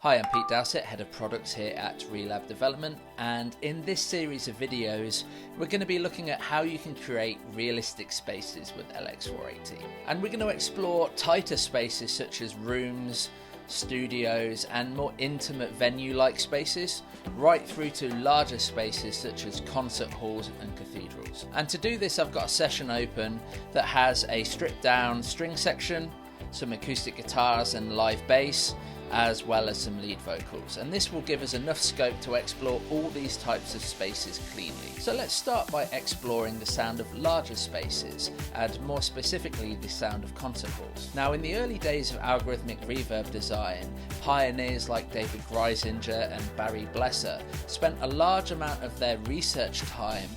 Hi, I'm Pete Dowsett, Head of Products here at Relab Development, and in this series of videos we're going to be looking at how you can create realistic spaces with LX480. And we're going to explore tighter spaces such as rooms, studios and more intimate venue-like spaces, right through to larger spaces such as concert halls and cathedrals. And to do this I've got a session open that has a stripped down string section, some acoustic guitars and live bass, as well as some lead vocals, and this will give us enough scope to explore all these types of spaces cleanly. So let's start by exploring the sound of larger spaces, and more specifically the sound of concert halls. Now, in the early days of algorithmic reverb design, pioneers like David Greisinger and Barry Blesser spent a large amount of their research time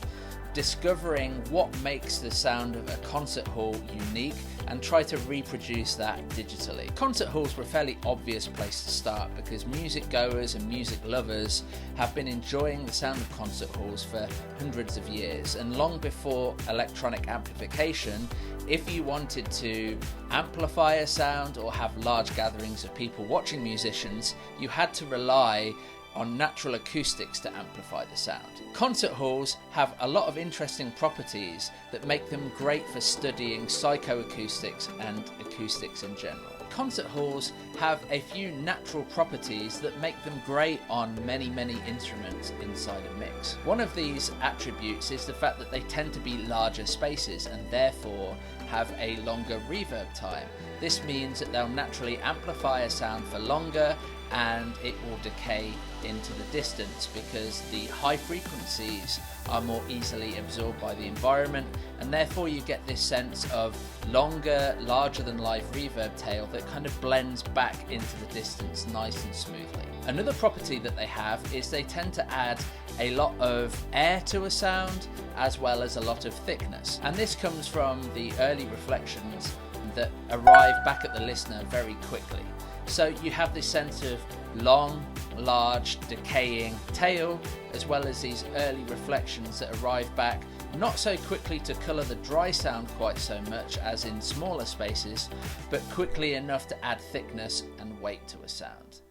discovering what makes the sound of a concert hall unique and try to reproduce that digitally. Concert halls were a fairly obvious place to start because music goers and music lovers have been enjoying the sound of concert halls for hundreds of years, and long before electronic amplification, if you wanted to amplify a sound or have large gatherings of people watching musicians, you had to rely on natural acoustics to amplify the sound. Concert halls have a lot of interesting properties that make them great for studying psychoacoustics and acoustics in general. Concert halls have a few natural properties that make them great on many instruments inside a mix. One of these attributes is the fact that they tend to be larger spaces and therefore have a longer reverb time. This means that they'll naturally amplify a sound for longer and it will decay into the distance because the high frequencies are more easily absorbed by the environment, and therefore you get this sense of longer, larger than life reverb tail that kind of blends back into the distance nice and smoothly. Another property that they have is they tend to add a lot of air to a sound as well as a lot of thickness, and this comes from the early reflections that arrive back at the listener very quickly. So you have this sense of long, large, decaying tail, as well as these early reflections that arrive back not so quickly to colour the dry sound quite so much as in smaller spaces, but quickly enough to add thickness and weight to a sound.